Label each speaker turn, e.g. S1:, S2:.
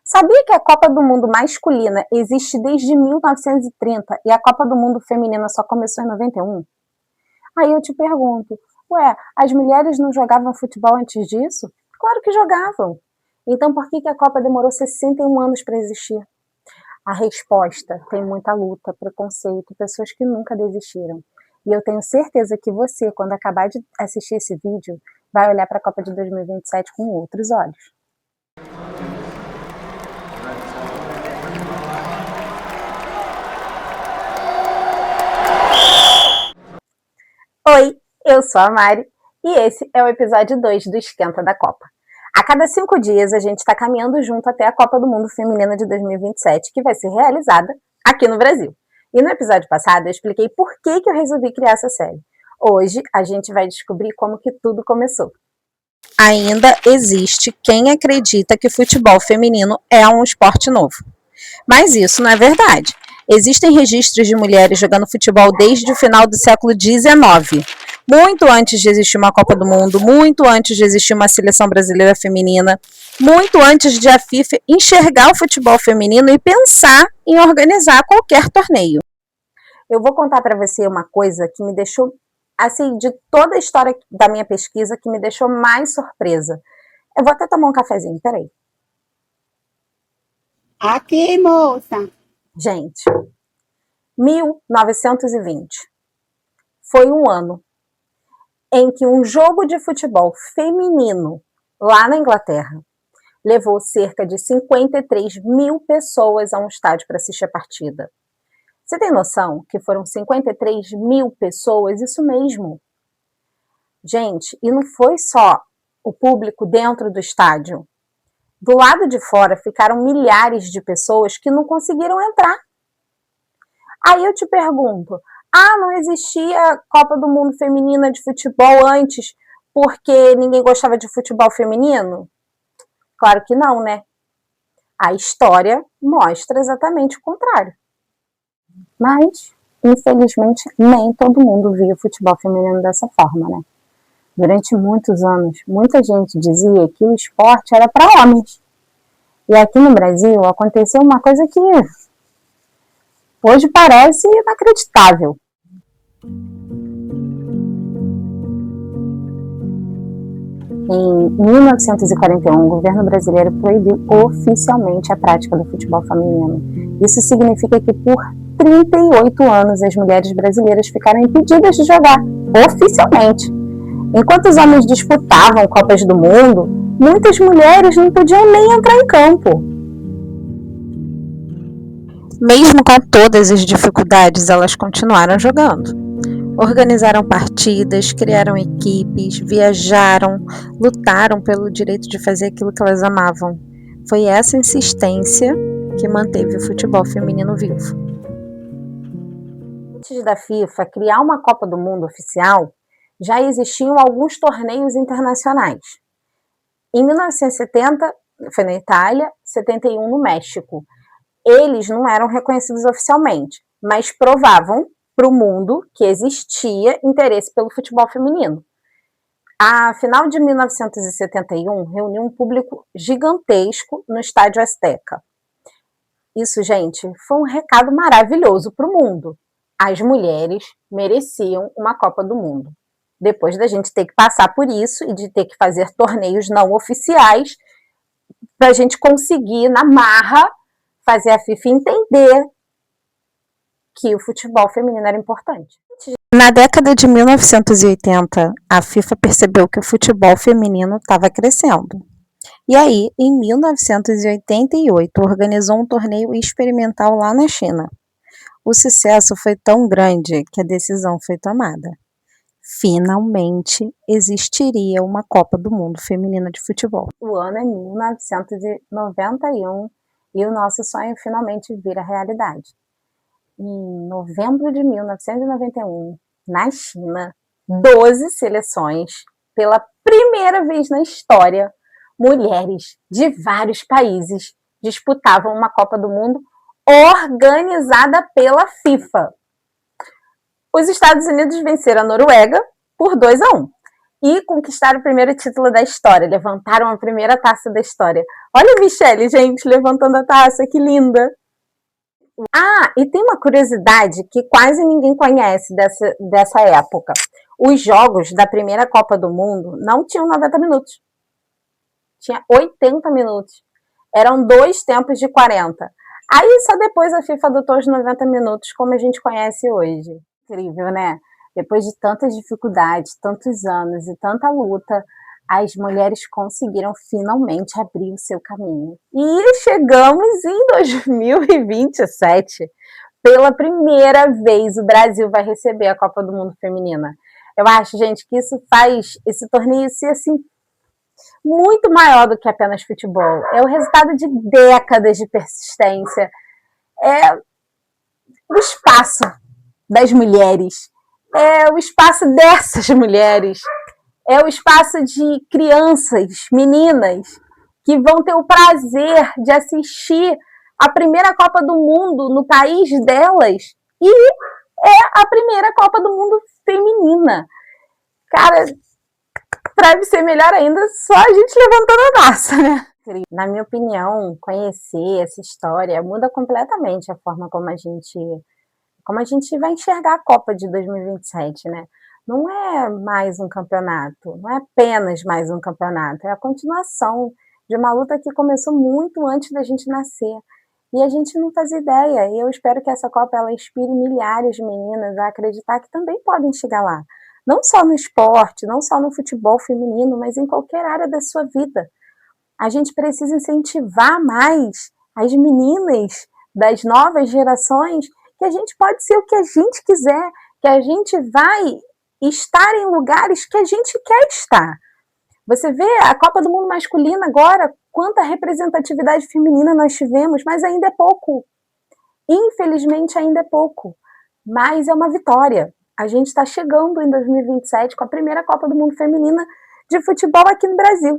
S1: Sabia que a Copa do Mundo masculina existe desde 1930 e a Copa do Mundo feminina só começou em 91? Aí eu te pergunto, ué, as mulheres não jogavam futebol antes disso? Claro que jogavam. Então por que a Copa demorou 61 anos para existir? A resposta tem muita luta, preconceito, pessoas que nunca desistiram. E eu tenho certeza que você, quando acabar de assistir esse vídeo, vai olhar para a Copa de 2027 com outros olhos. Oi, eu sou a Mari e esse é o episódio 2 do Esquenta da Copa. A cada 5 dias a gente está caminhando junto até a Copa do Mundo Feminina de 2027, que vai ser realizada aqui no Brasil. E no episódio passado eu expliquei por que eu resolvi criar essa série. Hoje a gente vai descobrir como que tudo começou. Ainda existe quem acredita que futebol feminino é um esporte novo. Mas isso não é verdade. Existem registros de mulheres jogando futebol desde o final do século XIX. Muito antes de existir uma Copa do Mundo, muito antes de existir uma seleção brasileira feminina, muito antes de a FIFA enxergar o futebol feminino e pensar em organizar qualquer torneio. Eu vou contar para você uma coisa que me deixou, assim, de toda a história da minha pesquisa, que me deixou mais surpresa. Eu vou até tomar um cafezinho, peraí.
S2: Aqui, moça.
S1: Gente, 1920 foi um ano em que um jogo de futebol feminino lá na Inglaterra levou cerca de 53 mil pessoas a um estádio para assistir a partida. Você tem noção que foram 53 mil pessoas? Isso mesmo. Gente, e não foi só o público dentro do estádio. Do lado de fora ficaram milhares de pessoas que não conseguiram entrar. Aí eu te pergunto, não existia Copa do Mundo Feminina de futebol antes porque ninguém gostava de futebol feminino? Claro que não, né? A história mostra exatamente o contrário. Mas, infelizmente, nem todo mundo via o futebol feminino dessa forma, né? Durante muitos anos, muita gente dizia que o esporte era para homens. E aqui no Brasil aconteceu uma coisa que hoje parece inacreditável. Em 1941, o governo brasileiro proibiu oficialmente a prática do futebol feminino. Isso significa que por 38 anos as mulheres brasileiras ficaram impedidas de jogar, oficialmente. Enquanto os homens disputavam Copas do Mundo, muitas mulheres não podiam nem entrar em campo. Mesmo com todas as dificuldades, elas continuaram jogando. Organizaram partidas, criaram equipes, viajaram, lutaram pelo direito de fazer aquilo que elas amavam. Foi essa insistência que manteve o futebol feminino vivo. Antes da FIFA criar uma Copa do Mundo oficial, já existiam alguns torneios internacionais. Em 1970, foi na Itália, 71 no México. Eles não eram reconhecidos oficialmente, mas provavam para o mundo que existia interesse pelo futebol feminino. A final de 1971 reuniu um público gigantesco no Estádio Azteca. Isso, gente, foi um recado maravilhoso para o mundo. As mulheres mereciam uma Copa do Mundo. Depois da gente ter que passar por isso e de ter que fazer torneios não oficiais, para a gente conseguir, na marra, fazer a FIFA entender que o futebol feminino era importante. Na década de 1980, a FIFA percebeu que o futebol feminino estava crescendo. E aí, em 1988, organizou um torneio experimental lá na China. O sucesso foi tão grande que a decisão foi tomada. Finalmente existiria uma Copa do Mundo Feminina de Futebol. O ano é 1991 e o nosso sonho finalmente vira realidade. Em novembro de 1991, na China, 12 seleções, pela primeira vez na história, mulheres de vários países disputavam uma Copa do Mundo organizada pela FIFA. Os Estados Unidos venceram a Noruega por 2-1. e conquistaram o primeiro título da história, levantaram a primeira taça da história. Olha a Michelle, gente, levantando a taça, que linda! Ah, e tem uma curiosidade que quase ninguém conhece dessa época. Os jogos da primeira Copa do Mundo não tinham 90 minutos. Tinha 80 minutos. Eram 2 tempos de 40. Aí só depois a FIFA adotou os 90 minutos, como a gente conhece hoje. Incrível, né? Depois de tantas dificuldades, tantos anos e tanta luta, as mulheres conseguiram finalmente abrir o seu caminho. E chegamos em 2027. Pela primeira vez, o Brasil vai receber a Copa do Mundo Feminina. Eu acho, gente, que isso faz esse torneio ser assim muito maior do que apenas futebol. É o resultado de décadas de persistência. É o espaço das mulheres. É o espaço dessas mulheres. É o espaço de crianças, meninas, que vão ter o prazer de assistir a primeira Copa do Mundo no país delas. E é a primeira Copa do Mundo feminina. Cara, deve ser melhor ainda só a gente levantando a taça, né? Na minha opinião, conhecer essa história muda completamente a forma como a gente vai enxergar a Copa de 2027, né? Não é mais um campeonato, não é apenas mais um campeonato, é a continuação de uma luta que começou muito antes da gente nascer. E a gente não faz ideia. E eu espero que essa Copa ela inspire milhares de meninas a acreditar que também podem chegar lá. Não só no esporte, não só no futebol feminino, mas em qualquer área da sua vida. A gente precisa incentivar mais as meninas das novas gerações que a gente pode ser o que a gente quiser, que a gente vai estar em lugares que a gente quer estar. Você vê a Copa do Mundo masculina agora, quanta representatividade feminina nós tivemos, mas ainda é pouco. Infelizmente ainda é pouco, mas é uma vitória. A gente está chegando em 2027 com a primeira Copa do Mundo feminina de futebol aqui no Brasil.